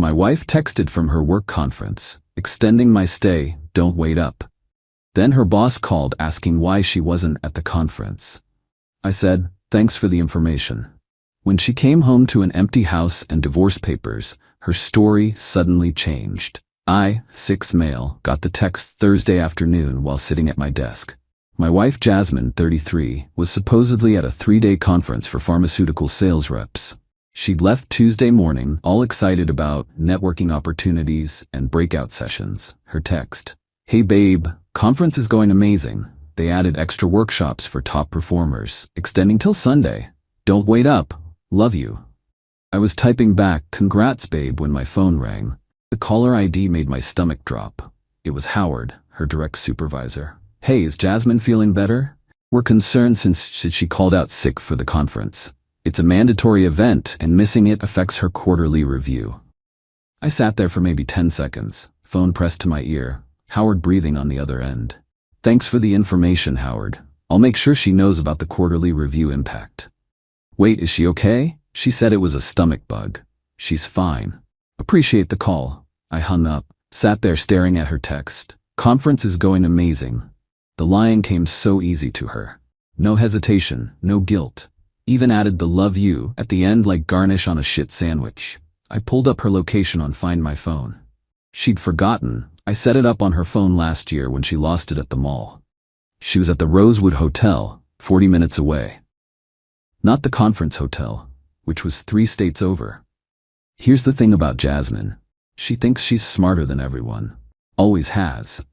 My wife texted from her work conference, extending my stay, don't wait up. Then her boss called asking why she wasn't at the conference. I said, thanks for the information. When she came home to an empty house and divorce papers, her story suddenly changed. I, 6 male, got the text Thursday afternoon while sitting at my desk. My wife Jasmine, 33, was supposedly at a 3-day conference for pharmaceutical sales reps. She'd left Tuesday morning, all excited about networking opportunities and breakout sessions. Her text, hey babe, conference is going amazing. They added extra workshops for top performers, extending till Sunday. Don't wait up. Love you. I was typing back, congrats babe, when my phone rang. The caller ID made my stomach drop. It was Howard, her direct supervisor. Hey, is Jasmine feeling better? We're concerned since she called out sick for the conference. It's a mandatory event and missing it affects her quarterly review. I sat there for maybe 10 seconds, phone pressed to my ear, Howard breathing on the other end. Thanks for the information, Howard. I'll make sure she knows about the quarterly review impact. Wait, is she okay? She said it was a stomach bug. She's fine. Appreciate the call. I hung up, sat there staring at her text. Conference is going amazing. The lying came so easy to her. No hesitation, no guilt. Even added the love you at the end like garnish on a shit sandwich. I pulled up her location on Find My Phone. She'd forgotten. I set it up on her phone last year when she lost it at the mall. She was at the Rosewood Hotel, 40 minutes away. Not the conference hotel, which was 3 states over. Here's the thing about Jasmine. She thinks she's smarter than everyone. Always has.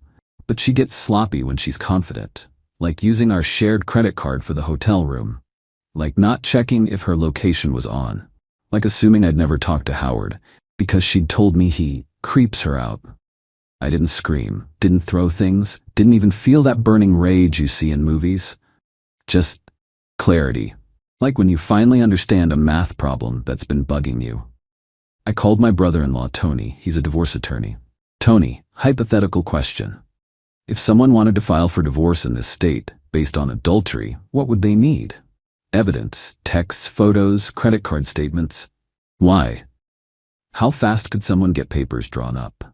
But she gets sloppy when she's confident. Like using our shared credit card for the hotel room. Like not checking if her location was on. Like assuming I'd never talked to Howard, because she'd told me he creeps her out. I didn't scream, didn't throw things, didn't even feel that burning rage you see in movies. Just clarity. Like when you finally understand a math problem that's been bugging you. I called my brother-in-law Tony, he's a divorce attorney. Tony, hypothetical question. If someone wanted to file for divorce in this state, based on adultery, what would they need? Evidence, texts, photos, credit card statements. Why? How fast could someone get papers drawn up?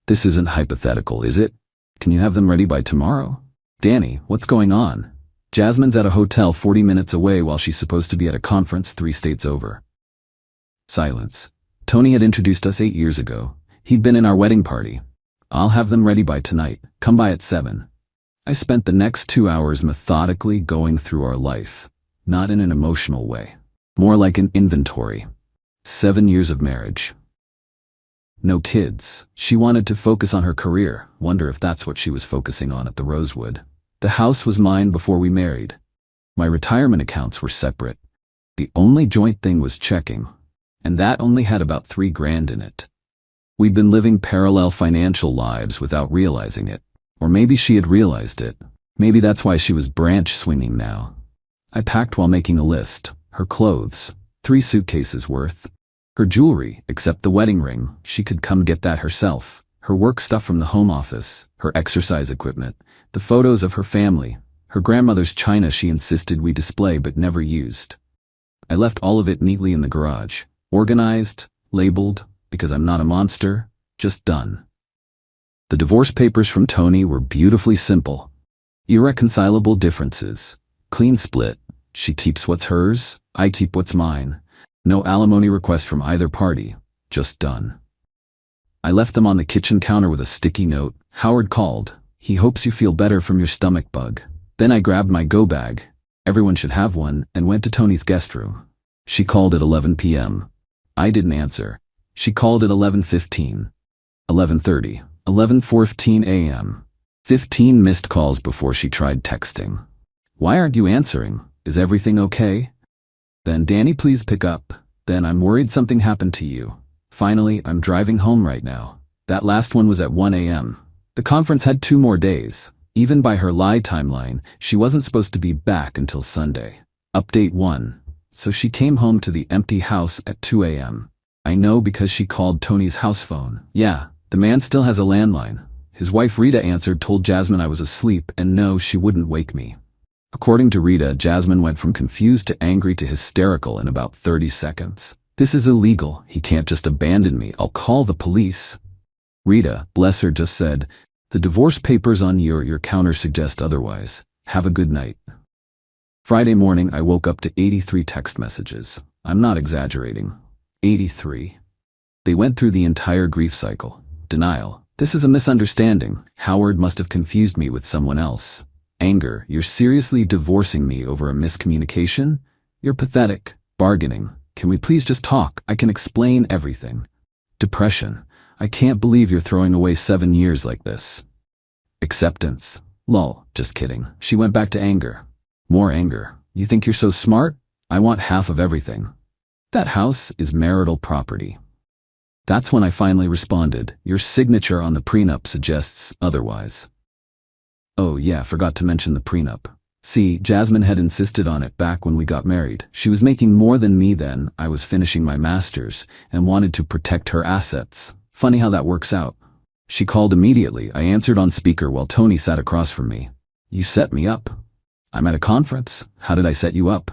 This isn't hypothetical, is it? Can you have them ready by tomorrow? Danny, what's going on? Jasmine's at a hotel 40 minutes away while she's supposed to be at a conference 3 states over. Silence. Tony had introduced us 8 years ago. He'd been in our wedding party. I'll have them ready by tonight. Come by at 7. I spent the next 2 hours methodically going through our life, not in an emotional way, more like an inventory. 7 years of marriage. No kids. She wanted to focus on her career. Wonder if that's what she was focusing on at the Rosewood. The house was mine before we married. My retirement accounts were separate. The only joint thing was checking, and that only had about $3,000 in it. We'd been living parallel financial lives without realizing it. Or maybe she had realized it. Maybe that's why she was branch swinging now. I packed while making a list. Her clothes, 3 suitcases worth. Her jewelry, except the wedding ring, she could come get that herself. Her work stuff from the home office, her exercise equipment, the photos of her family, her grandmother's china she insisted we display but never used. I left all of it neatly in the garage, organized, labeled, because I'm not a monster, just done. The divorce papers from Tony were beautifully simple. Irreconcilable differences. Clean split. She keeps what's hers, I keep what's mine. No alimony request from either party. Just done. I left them on the kitchen counter with a sticky note. Howard called. He hopes you feel better from your stomach bug. Then I grabbed my go bag. Everyone should have one, and went to Tony's guest room. She called at 11 p.m. I didn't answer. She called at 11:15. 11:30. 11:14 a.m. 15 missed calls before she tried texting. Why aren't you answering? Is everything okay? Then Danny, please pick up. Then I'm worried something happened to you. Finally, I'm driving home right now. That last one was at 1 a.m. The conference had 2 more days. Even by her lie timeline, she wasn't supposed to be back until Sunday. Update 1. So she came home to the empty house at 2 a.m. I know because she called Tony's house phone. Yeah. The man still has a landline. His wife Rita answered, told Jasmine I was asleep and no, she wouldn't wake me. According to Rita, Jasmine went from confused to angry to hysterical in about 30 seconds. This is illegal. He can't just abandon me. I'll call the police. Rita, bless her, just said, the divorce papers on your counter suggest otherwise. Have a good night. Friday morning, I woke up to 83 text messages. I'm not exaggerating. 83. They went through the entire grief cycle. Denial. This is a misunderstanding. Howard must have confused me with someone else. Anger. You're seriously divorcing me over a miscommunication? You're pathetic. Bargaining. Can we please just talk? I can explain everything. Depression. I can't believe you're throwing away 7 years like this. Acceptance. Lol, just kidding. She went back to anger. More anger. You think you're so smart? I want half of everything. That house is marital property. That's when I finally responded. Your signature on the prenup suggests otherwise. Oh yeah, forgot to mention the prenup. See, Jasmine had insisted on it back when we got married. She was making more than me then. I was finishing my master's and wanted to protect her assets. Funny how that works out. She called immediately. I answered on speaker while Tony sat across from me. You set me up. I'm at a conference. How did I set you up?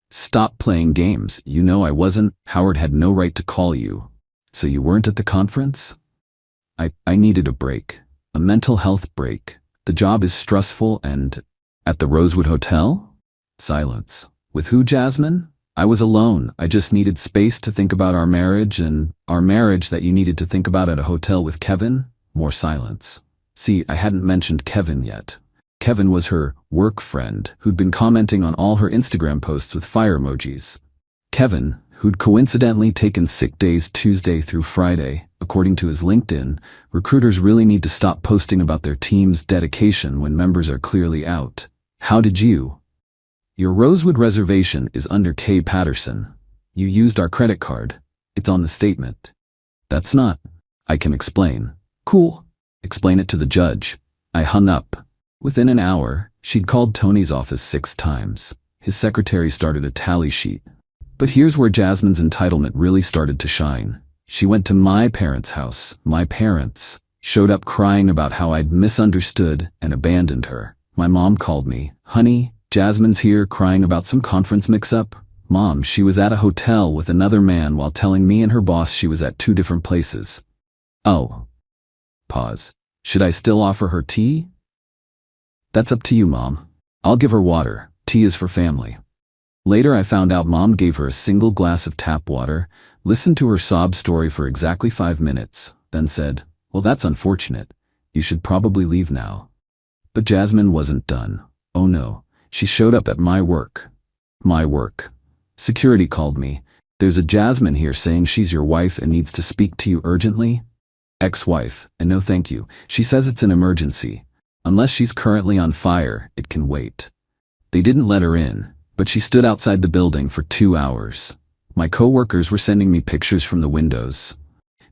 Stop playing games. You know I wasn't. Howard had no right to call you. So you weren't at the conference? I needed a break. A mental health break. The job is stressful and... At the Rosewood Hotel? Silence. With who, Jasmine? I was alone. I just needed space to think about our marriage and our marriage that you needed to think about at a hotel with Kevin. More silence. See, I hadn't mentioned Kevin yet. Kevin was her work friend who'd been commenting on all her Instagram posts with fire emojis. Kevin, who'd coincidentally taken sick days Tuesday through Friday, according to his LinkedIn. Recruiters really need to stop posting about their team's dedication when members are clearly out. How did you? Your Rosewood reservation is under K. Patterson. You used our credit card. It's on the statement. That's not. I can explain. Cool. Explain it to the judge. I hung up. Within an hour, she'd called Tony's office 6 times. His secretary started a tally sheet. But here's where Jasmine's entitlement really started to shine. She went to my parents' house. My parents showed up crying about how I'd misunderstood and abandoned her. My mom called me. Honey, Jasmine's here crying about some conference mix-up. Mom, she was at a hotel with another man while telling me and her boss she was at 2 different places. Oh. Pause. Should I still offer her tea? That's up to you, Mom. I'll give her water. Tea is for family. Later I found out Mom gave her a single glass of tap water, listened to her sob story for exactly 5 minutes, then said, well, that's unfortunate. You should probably leave now. But Jasmine wasn't done. Oh no. She showed up at my work. My work. Security called me. There's a Jasmine here saying she's your wife and needs to speak to you urgently. Ex-wife, and no thank you. She says it's an emergency. Unless she's currently on fire, it can wait. They didn't let her in, but she stood outside the building for 2 hours. My coworkers were sending me pictures from the windows.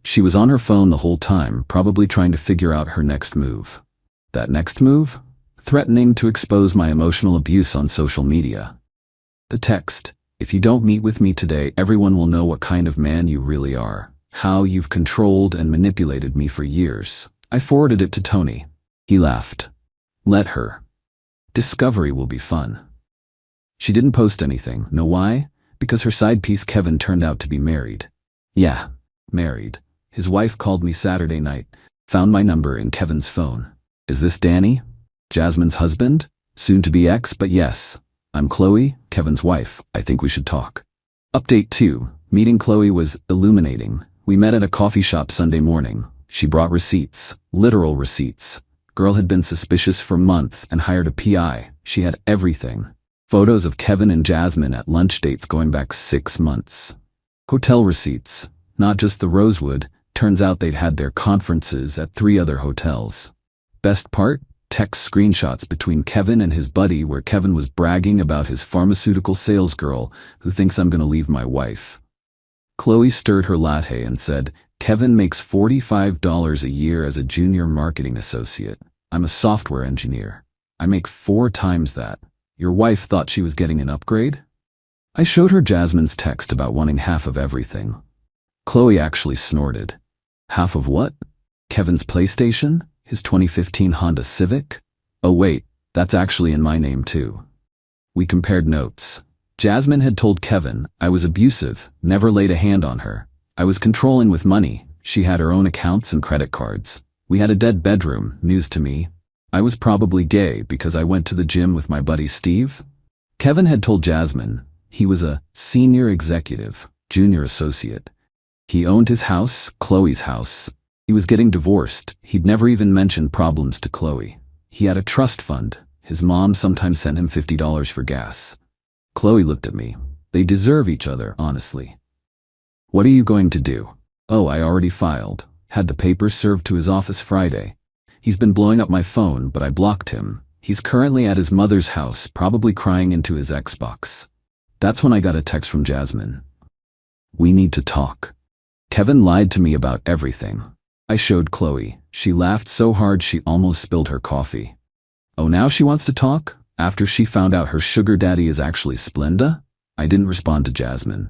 She was on her phone the whole time, probably trying to figure out her next move. That next move? Threatening to expose my emotional abuse on social media. The text, if you don't meet with me today, everyone will know what kind of man you really are. How you've controlled and manipulated me for years. I forwarded it to Tony. He laughed. Let her. Discovery will be fun. She didn't post anything. Know why? Because her side piece Kevin turned out to be married. Yeah, married. His wife called me Saturday night. Found my number in Kevin's phone. Is this Danny? Jasmine's husband? Soon to be ex, but yes. I'm Chloe, Kevin's wife. I think we should talk. Update 2. Meeting Chloe was illuminating. We met at a coffee shop Sunday morning. She brought receipts. Literal receipts. Girl had been suspicious for months and hired a PI. She had everything. Photos of Kevin and Jasmine at lunch dates going back 6 months. Hotel receipts. Not just the Rosewood. Turns out they'd had their conferences at 3 other hotels. Best part? Text screenshots between Kevin and his buddy where Kevin was bragging about his pharmaceutical sales girl who thinks I'm gonna leave my wife. Chloe stirred her latte and said, Kevin makes $45 a year as a junior marketing associate. I'm a software engineer. I make 4 times that. Your wife thought she was getting an upgrade? I showed her Jasmine's text about wanting half of everything. Chloe actually snorted. Half of what? Kevin's PlayStation? His 2015 Honda Civic? Oh wait, that's actually in my name too. We compared notes. Jasmine had told Kevin I was abusive, never laid a hand on her. I was controlling with money. She had her own accounts and credit cards. We had a dead bedroom, news to me. I was probably gay because I went to the gym with my buddy Steve. Kevin had told Jasmine he was a senior executive, junior associate. He owned his house, Chloe's house. He was getting divorced. He'd never even mentioned problems to Chloe. He had a trust fund. His mom sometimes sent him $50 for gas. Chloe looked at me. They deserve each other, honestly. What are you going to do? Oh, I already filed. Had the papers served to his office Friday. He's been blowing up my phone, but I blocked him. He's currently at his mother's house, probably crying into his Xbox. That's when I got a text from Jasmine. We need to talk. Kevin lied to me about everything. I showed Chloe. She laughed so hard she almost spilled her coffee. Oh, now she wants to talk? After she found out her sugar daddy is actually Splenda? I didn't respond to Jasmine,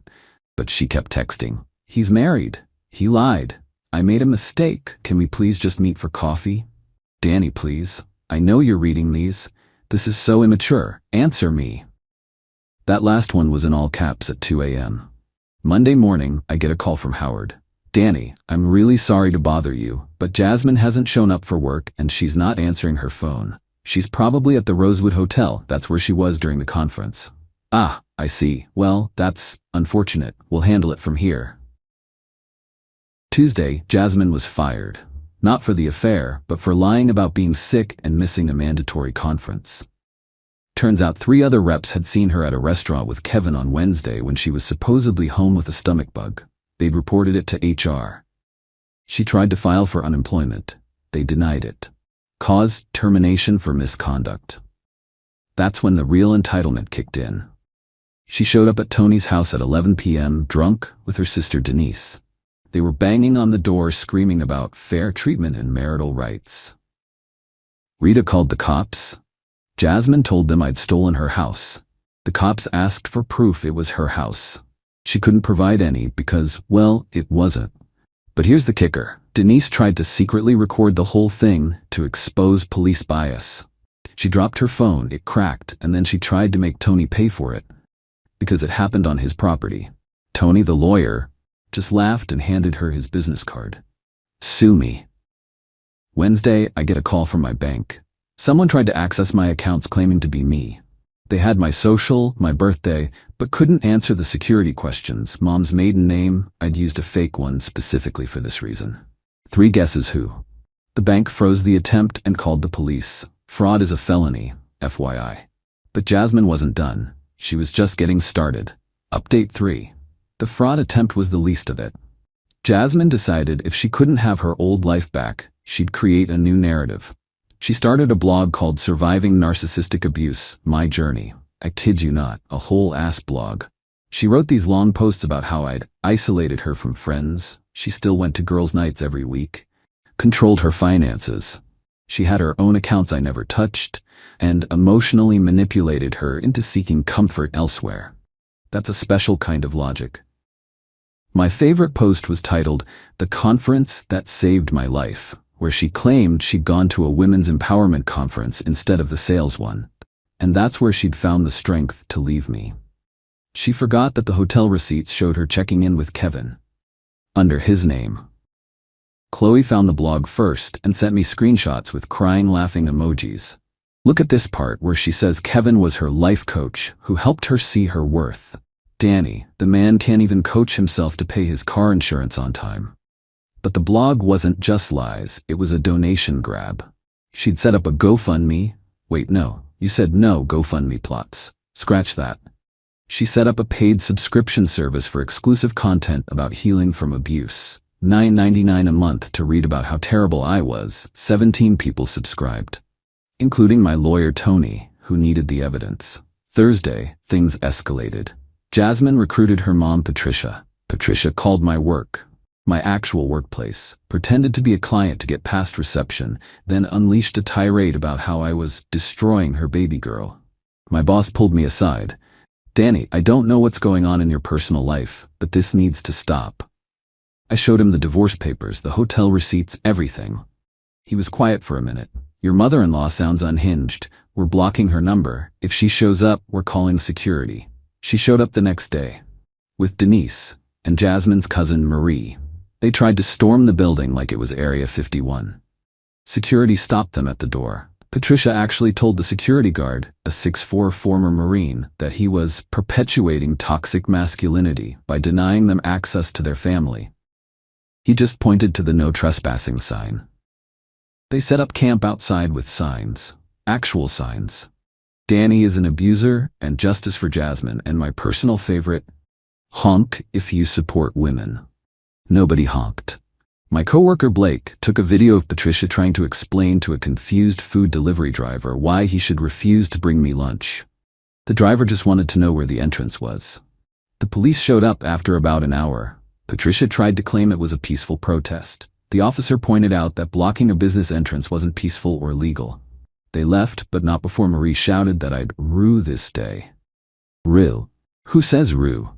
but she kept texting. He's married. He lied. I made a mistake. Can we please just meet for coffee? Danny, please. I know you're reading these. This is so immature. Answer me. That last one was in all caps at 2 a.m. Monday morning, I get a call from Howard. Danny, I'm really sorry to bother you, but Jasmine hasn't shown up for work and she's not answering her phone. She's probably at the Rosewood Hotel. That's where she was during the conference. Ah, I see. Well, that's unfortunate. We'll handle it from here. Tuesday, Jasmine was fired. Not for the affair, but for lying about being sick and missing a mandatory conference. Turns out 3 other reps had seen her at a restaurant with Kevin on Wednesday when she was supposedly home with a stomach bug. They'd reported it to HR. She tried to file for unemployment. They denied it. Cause termination for misconduct. That's when the real entitlement kicked in. She showed up at Tony's house at 11 p.m. drunk with her sister Denise. They were banging on the door screaming about fair treatment and marital rights. Rita called the cops. Jasmine told them I'd stolen her house. The cops asked for proof it was her house. She couldn't provide any because, well, it wasn't. But here's the kicker. Denise tried to secretly record the whole thing to expose police bias. She dropped her phone, it cracked, and then she tried to make Tony pay for it because it happened on his property. Tony, the lawyer, just laughed and handed her his business card. Sue me. Wednesday, I get a call from my bank. Someone tried to access my accounts claiming to be me. They had my social, my birthday, but couldn't answer the security questions. Mom's maiden name, I'd used a fake one specifically for this reason. 3 guesses who. The bank froze the attempt and called the police. Fraud is a felony, FYI. But Jasmine wasn't done. She was just getting started. Update 3. The fraud attempt was the least of it. Jasmine decided if she couldn't have her old life back, she'd create a new narrative. She started a blog called Surviving Narcissistic Abuse, My Journey. I kid you not, a whole ass blog. She wrote these long posts about how I'd isolated her from friends. She still went to girls' nights every week. Controlled her finances. She had her own accounts I never touched, and emotionally manipulated her into seeking comfort elsewhere. That's a special kind of logic. My favorite post was titled, The Conference That Saved My Life, where she claimed she'd gone to a women's empowerment conference instead of the sales one, and that's where she'd found the strength to leave me. She forgot that the hotel receipts showed her checking in with Kevin, under his name. Chloe found the blog first and sent me screenshots with crying, laughing emojis. Look at this part where she says Kevin was her life coach who helped her see her worth. Danny, the man can't even coach himself to pay his car insurance on time. But the blog wasn't just lies, it was a donation grab. She'd set up a GoFundMe. Wait, no, you said no GoFundMe plots. Scratch that. She set up a paid subscription service for exclusive content about healing from abuse. $9.99 a month to read about how terrible I was. 17 people subscribed, including my lawyer Tony, who needed the evidence. Thursday, things escalated. Jasmine recruited her mom Patricia. Patricia called my work, my actual workplace, pretended to be a client to get past reception, then unleashed a tirade about how I was destroying her baby girl. My boss pulled me aside. Danny, I don't know what's going on in your personal life, but this needs to stop. I showed him the divorce papers, the hotel receipts, everything. He was quiet for a minute. Your mother-in-law sounds unhinged. We're blocking her number. If she shows up, we're calling security. She showed up the next day with Denise and Jasmine's cousin Marie. They tried to storm the building like it was Area 51. Security stopped them at the door. Patricia actually told the security guard, a 6'4" former Marine, that he was perpetuating toxic masculinity by denying them access to their family. He just pointed to the no trespassing sign. They set up camp outside with signs, actual signs. Danny is an abuser and justice for Jasmine, and my personal favorite, honk if you support women. Nobody honked. My coworker Blake took a video of Patricia trying to explain to a confused food delivery driver why he should refuse to bring me lunch. The driver just wanted to know where the entrance was. The police showed up after about an hour. Patricia tried to claim it was a peaceful protest. The officer pointed out that blocking a business entrance wasn't peaceful or legal. They left, but not before Marie shouted that I'd rue this day. Rue? Who says rue?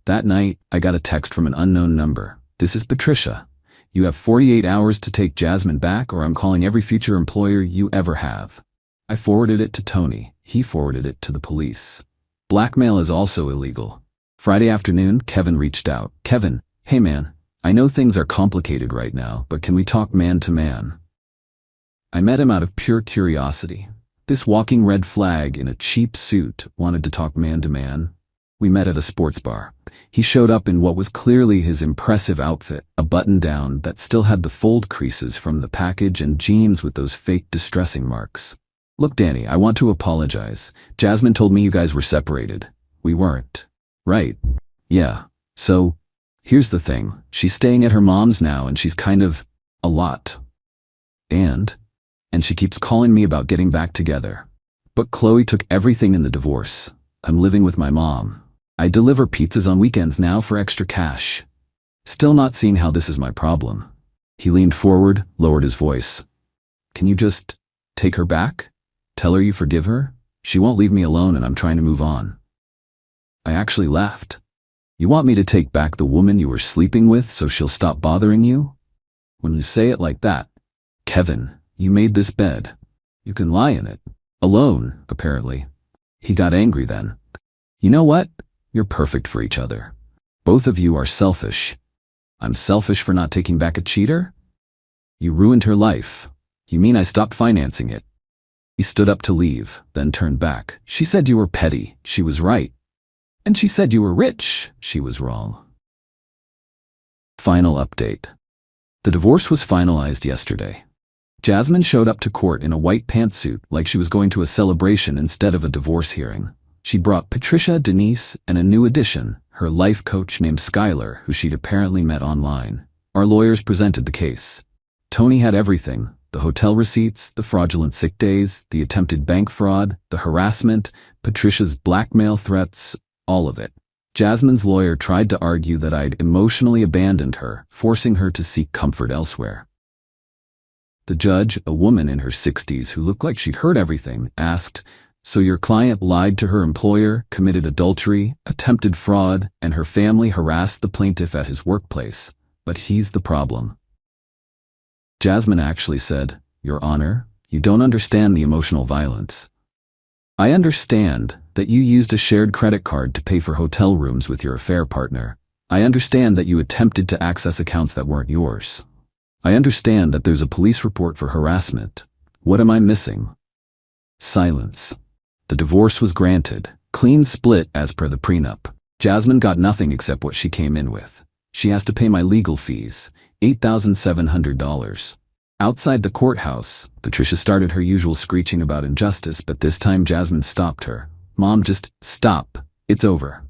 That night, I got a text from an unknown number. This is Patricia. You have 48 hours to take Jasmine back, or I'm calling every future employer you ever have. I forwarded it to Tony. He forwarded it to the police. Blackmail is also illegal. Friday afternoon, Kevin reached out. Kevin, hey man, I know things are complicated right now, but can we talk man to man? I met him out of pure curiosity. This walking red flag in a cheap suit wanted to talk man to man. We met at a sports bar. He showed up in what was clearly his impressive outfit, a button-down that still had the fold creases from the package and jeans with those fake distressing marks. Look, Danny, I want to apologize. Jasmine told me you guys were separated. We weren't. Right. Yeah. So, here's the thing. She's staying at her mom's now, and she's kind of a lot. And she keeps calling me about getting back together. But Chloe took everything in the divorce. I'm living with my mom. I deliver pizzas on weekends now for extra cash. Still not seeing how this is my problem. He leaned forward, lowered his voice. Can you just take her back? Tell her you forgive her? She won't leave me alone, and I'm trying to move on. I actually laughed. You want me to take back the woman you were sleeping with so she'll stop bothering you? When you say it like that, Kevin, you made this bed. You can lie in it. Alone, apparently. He got angry then. You know what? You're perfect for each other. Both of you are selfish. I'm selfish for not taking back a cheater? You ruined her life. You mean I stopped financing it? He stood up to leave, then turned back. She said you were petty. She was right. And she said you were rich. She was wrong. Final update. The divorce was finalized yesterday. Jasmine showed up to court in a white pantsuit like she was going to a celebration instead of a divorce hearing. She brought Patricia, Denise, and a new addition, her life coach named Skylar, who she'd apparently met online. Our lawyers presented the case. Tony had everything: the hotel receipts, the fraudulent sick days, the attempted bank fraud, the harassment, Patricia's blackmail threats, all of it. Jasmine's lawyer tried to argue that I'd emotionally abandoned her, forcing her to seek comfort elsewhere. The judge, a woman in her 60s who looked like she'd heard everything, asked, "So your client lied to her employer, committed adultery, attempted fraud, and her family harassed the plaintiff at his workplace, but he's the problem." Jasmine actually said, "Your Honor, you don't understand the emotional violence. I understand that you used a shared credit card to pay for hotel rooms with your affair partner. I understand that you attempted to access accounts that weren't yours. I understand that there's a police report for harassment. What am I missing?" Silence. The divorce was granted. Clean split as per the prenup. Jasmine got nothing except what she came in with. She has to pay my legal fees, $8,700. Outside the courthouse, Patricia started her usual screeching about injustice, but this time Jasmine stopped her. "Mom, just stop. It's over."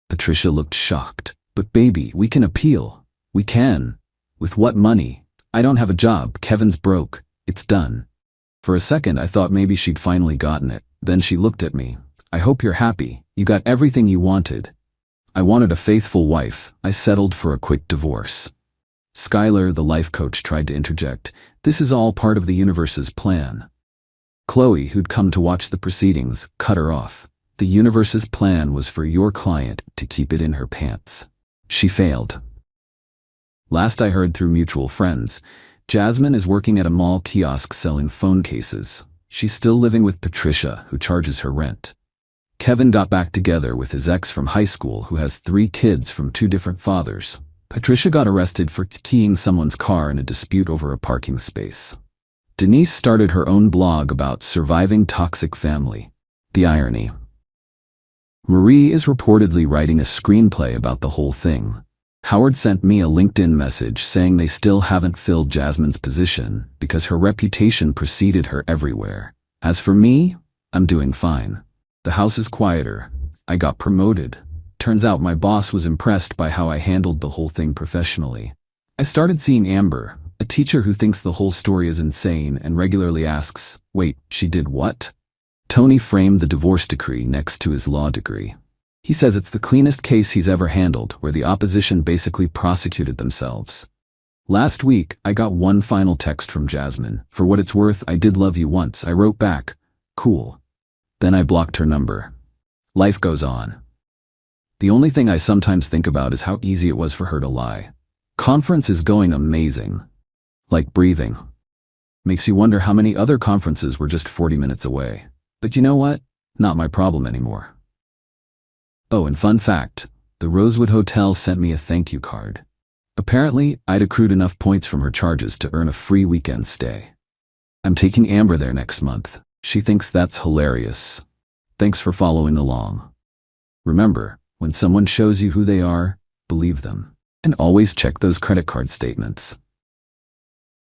Patricia looked shocked. "But baby, we can appeal." "We can. With what money? I don't have a job. Kevin's broke. It's done." For a second, I thought maybe she'd finally gotten it. Then she looked at me. "I hope you're happy. You got everything you wanted." I wanted a faithful wife. I settled for a quick divorce. Skylar, the life coach, tried to interject. "This is all part of the universe's plan." Chloe, who'd come to watch the proceedings, cut her off. "The universe's plan was for your client to keep it in her pants. She failed." Last I heard through mutual friends, Jasmine is working at a mall kiosk selling phone cases. She's still living with Patricia, who charges her rent. Kevin got back together with his ex from high school who has 3 kids from 2 different fathers. Patricia got arrested for keying someone's car in a dispute over a parking space. Denise started her own blog about surviving toxic family. The irony. Marie is reportedly writing a screenplay about the whole thing. Howard sent me a LinkedIn message saying they still haven't filled Jasmine's position because her reputation preceded her everywhere. As for me, I'm doing fine. The house is quieter. I got promoted. Turns out my boss was impressed by how I handled the whole thing professionally. I started seeing Amber, a teacher who thinks the whole story is insane and regularly asks, "Wait, she did what?" Tony framed the divorce decree next to his law degree. He says it's the cleanest case he's ever handled, where the opposition basically prosecuted themselves. Last week, I got one final text from Jasmine. For what it's worth, I did love you once. I wrote back, "Cool." Then I blocked her number. Life goes on. The only thing I sometimes think about is how easy it was for her to lie. Conference is going amazing. Like breathing. Makes you wonder how many other conferences were just 40 minutes away. But you know what? Not my problem anymore. Oh, and fun fact, the Rosewood Hotel sent me a thank you card. Apparently, I'd accrued enough points from her charges to earn a free weekend stay. I'm taking Amber there next month. She thinks that's hilarious. Thanks for following along. Remember, when someone shows you who they are, believe them. And always check those credit card statements.